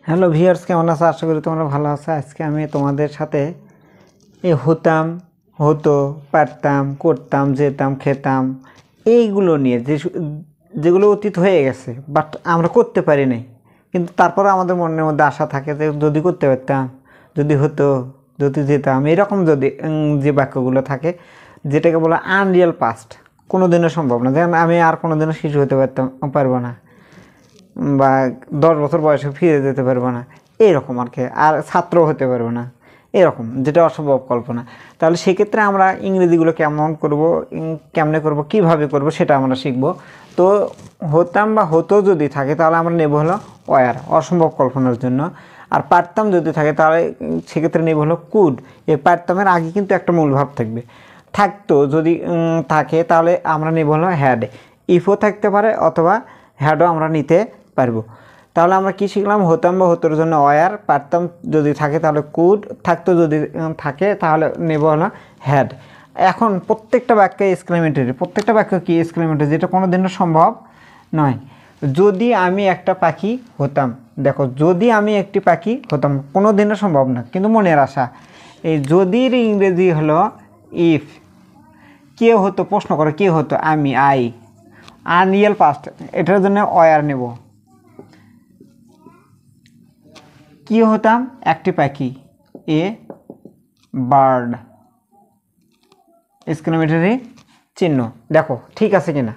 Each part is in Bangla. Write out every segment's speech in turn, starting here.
হ্যালো ভিউয়ার্স, কেমন আছো? আশা করি তোমরা ভালো আছো। আজকে আমি তোমাদের সাথে এই হতাম, হতো, পারতাম, করতাম, যেতাম, খেতাম এইগুলো নিয়ে যেগুলো অতীত হয়ে গেছে বাট আমরা করতে পারি নাই, কিন্তু তারপরে আমাদের মনের মধ্যে আশা থাকে যে যদি করতে পারতাম, যদি হতো, যদি যেতাম, এরকম যদি যে বাক্যগুলো থাকে যেটাকে বলা আনরিয়াল পাস্ট, কোনো দিনও সম্ভব না। যেমন আমি আর কোনো দিনও শিশু হতে পারবো না, বা 10 বছর বয়সে ফিরে যেতে পারবো না, এইরকম আর কি। আর ছাত্র হতে পারবো না, এরকম, যেটা অসম্ভব কল্পনা। তাহলে সেক্ষেত্রে আমরা ইংরেজিগুলো কেমনে করব, কীভাবে করব, সেটা আমরা শিখব। তো হতাম বা হতো যদি থাকে তাহলে আমরা নেব হলো ওয়ার, অসম্ভব কল্পনার জন্য। আর পারতাম যদি থাকে তাহলে সেক্ষেত্রে নেব হলো কুড। এই পারতামের আগে কিন্তু একটা মূল ভাব থাকবে। থাকতো যদি থাকে তাহলে আমরা নেব হলো হ্যাড। ইফও থাকতে পারে অথবা হ্যাডও আমরা নিতে পারবো। তাহলে আমরা কি শিখলাম? হতাম বা হতোর জন্য ওয়ার, পারতাম যদি থাকে তাহলে কুড, থাকতো যদি থাকে তাহলে নেব হলো হ্যাড। এখন প্রত্যেকটা বাক্যে এক্সক্লেমেটরি, প্রত্যেকটা বাক্য কি এক্সক্লেমেটরি, যেটা কোনো দিনও সম্ভব নয়। যদি আমি একটা পাখি হতাম, দেখো যদি আমি একটি পাখি হতাম কোনো দিনও সম্ভব না, কিন্তু মনের আশা। এই যদির ইংরেজি হলো ইফ। কে হতো, প্রশ্ন করো কে হতো? আমি, আই, আনরিয়াল পাস্ট, এটার জন্য ওয়ার নেব। কি হতাম? একটি পাখি, এ বার্ড, এক্সক্লেমেটরি চিহ্ন। দেখো ঠিক আছে কিনা?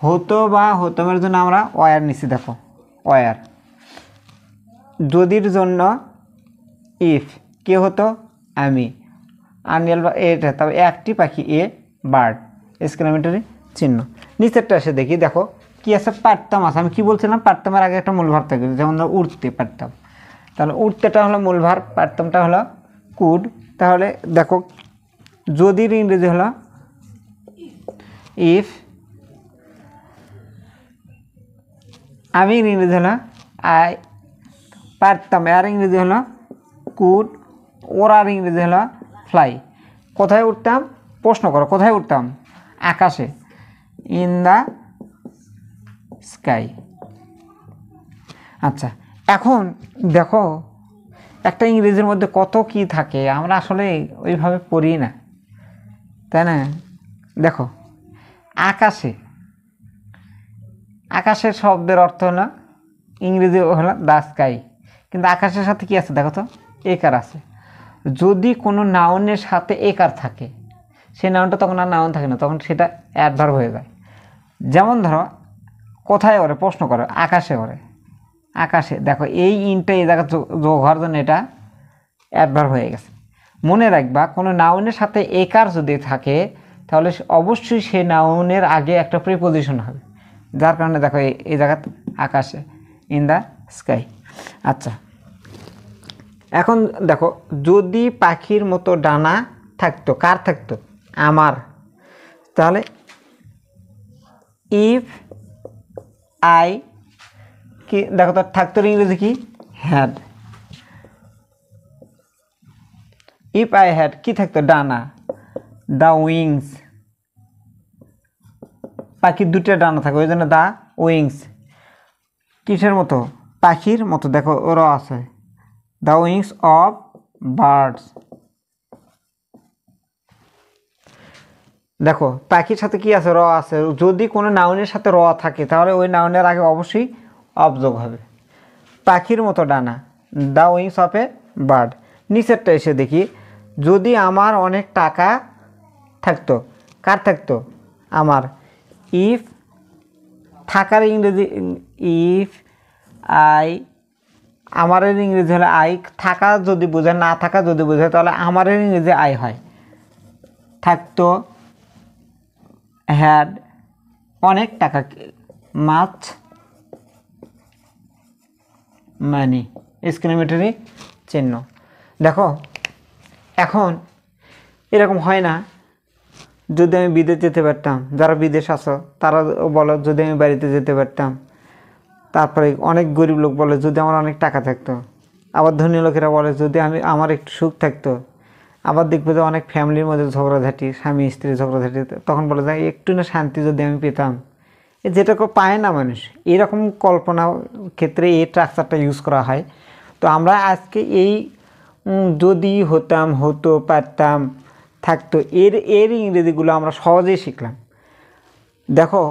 হতো বা হতামের জন্য আমরা ওয়ার নিছি, দেখো ওয়ার। যদির জন্য ইফ, কে হতো? আমি, আনরিয়াল বা এটা, তবে একটি পাখি, এ বার্ড, এক্সক্লেমেটরি চিহ্ন। নিচেরটা এসে দেখি, দেখো কি আছে? পারতাম আছে। আমি কি বলছিলাম? পারতামের আগে একটা মূল ভার থাকে, যেমন উঠতে পারতাম, তাহলে উঠতেটা হলো মূল ভার, পারতামটা হলো কুড। তাহলে দেখো যদির ইংরেজি হলো ইফ, আমি ইংরেজি হলো আই, পারতাম আর ইংরেজি হলো কুড, ওরার ইংরেজি হলো ফ্লাই। কোথায় উঠতাম? প্রশ্ন করো কোথায় উঠতাম? আকাশে, ইন দ্য স্কাই। আচ্ছা, এখন দেখো একটা ইংরেজির মধ্যে কত কি থাকে, আমরা আসলে ওইভাবে পড়ি না, তাই না? দেখো আকাশে, আকাশের শব্দের অর্থ হলো ইংরেজি হলো দ্য স্কাই, কিন্তু আকাশের সাথে কি আছে দেখো তো? একার আছে। যদি কোনো নাউনের সাথে একার থাকে, সেই নাউনটা তখন আর নাউন থাকে না, তখন সেটা অ্যাডভার্ব হয়ে যায়। যেমন ধরো কোথায় ওরে, প্রশ্ন করো আকাশে ওরে, আকাশে। দেখো এই ইনটা এই জায়গা যোগ হওয়ার জন্য এটা অ্যাডভার্ব হয়ে গেছে। মনে রাখবা কোনো নাউনের সাথে একার যদি থাকে তাহলে অবশ্যই সেই নাউনের আগে একটা প্রিপোজিশন হবে, যার কারণে দেখো এই জায়গা আকাশে, ইন দ্য স্কাই। আচ্ছা, এখন দেখো যদি পাখির মতো ডানা থাকতো, কার থাকতো? আমার। তাহলে ইফ আই, কি দেখো তো থাকতো ইংরেজি কি? হ্যাড। ইফ আই হ্যাড, কি থাকতো? ডানা, দ্য উইংস। পাখির দুটো ডানা থাকে ওই জন্য দ্য উইংস। কিসের মতো? পাখির মতো। দেখো ওরা আছে, দ্য উইংস অফ বার্ডস। দেখো পাখির সাথে কি আছে? র আছে। যদি কোনো নাউনের সাথে র থাকে তাহলে ওই নাউনের আগে অবশ্যই অব যোগ হবে। পাখির মতো ডানা, the wings of a bird. নিচেরটা এসে দেখি, যদি আমার অনেক টাকা থাকতো, কার থাকতো? আমার। ইফ, থাকার ইংরেজি ইফ আই, আমারের ইংরেজি হলে আই। থাকা যদি বোঝায়, না থাকা যদি বোঝায় তাহলে আমারের ইংরেজি আই হয়। থাকতো, হ্যাড, অনেক টাকা, মাছ মানি, এক্সক্লেমেটরি চিহ্ন। দেখো এখন এরকম হয় না? যদি আমি বিদেশ যেতে পারতাম, যারা বিদেশ আছো তারা বলো যদি আমি বাড়িতে যেতে পারতাম। তারপরে অনেক গরিব লোক বলে যদি আমার অনেক টাকা থাকতো। আবার ধনী লোকেরা বলে যদি আমার একটু সুখ থাকতো। আবার দেখবো যে অনেক ফ্যামিলির মধ্যে ঝগড়াঝাটি, স্বামী স্ত্রী ঝগড়াঝাটি, তখন বলে যায় একটু না শান্তি যদি আমি পেতাম, যেটাকে পায় না মানুষ, এরকম কল্পনা ক্ষেত্রে এই স্ট্রাকচারটা ইউজ করা হয়। তো আমরা আজকে এই যদি, হতাম, হতো, পারতাম, থাকতো, এর ইংরেজিগুলো আমরা সহজেই শিখলাম। দেখো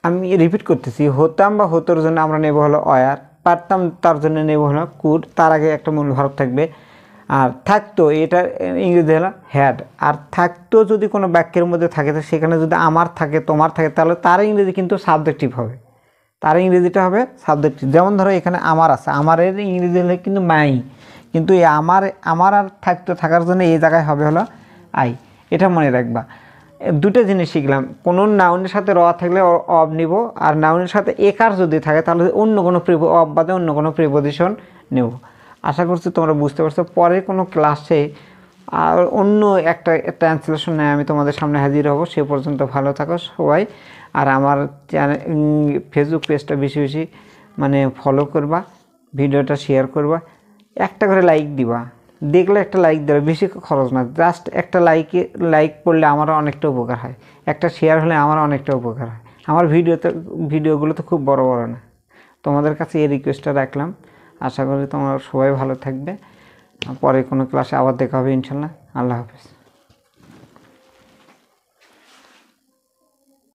আমি রিপিট করতেছি, হতাম বা হতোর জন্য আমরা নেব হলো অয়ার, পারতাম তার জন্য নেব হলো কুড, তার আগে একটা মূল ভার্ব থাকবে। আর থাকতো এটার ইংরেজি হলো হ্যাড। আর থাকতো যদি কোনো বাক্যের মধ্যে থাকে, তো সেখানে যদি আমার থাকে, তোমার থাকে, তাহলে তার ইংরেজি কিন্তু সাবজেক্টিভ হবে, তার ইংরেজিটা হবে সাবজেক্টিভ। যেমন ধরো এখানে আমার আছে, আমারের ইংরেজি হলে কিন্তু মাই, কিন্তু এই আমার আর থাকতো, থাকার জন্য এই জায়গায় হবে হলো আই। এটা মনে রাখবা। দুটো জিনিস শিখলাম, কোনো নাউনের সাথে র থাকলে অব নিব, আর নাউনের সাথে একার যদি থাকে তাহলে অন্য কোনো অব বাদে অন্য কোনো প্রিপোজিশন নেব। আশা করছি তোমরা বুঝতে পারছো। পরে কোনো ক্লাসে আর অন্য একটা ট্রান্সলেশন নিয়ে আমি তোমাদের সামনে হাজির হব। সে পর্যন্ত ভালো থাকো সবাই। আর আমার চ্যানেল ফেসবুক পেজটা বেশি বেশি মানে ফলো করবা, ভিডিওটা শেয়ার করবা, একটা করে লাইক দিবা, দেখলে একটা লাইক দেবে, বেশি খরচ না, জাস্ট একটা লাইক করলে আমারও অনেকটা উপকার হয়, একটা শেয়ার হলে আমার অনেকটা উপকার হয়। আমার ভিডিওগুলো তো খুব বড় বড় না। তোমাদের কাছে এই রিকোয়েস্টটা রাখলাম। আশা করি তোমরা সবাই ভালো থাকবে। পরে কোনো ক্লাসে আবার দেখা হবে ইনশাল্লাহ। আল্লাহ হাফেজ।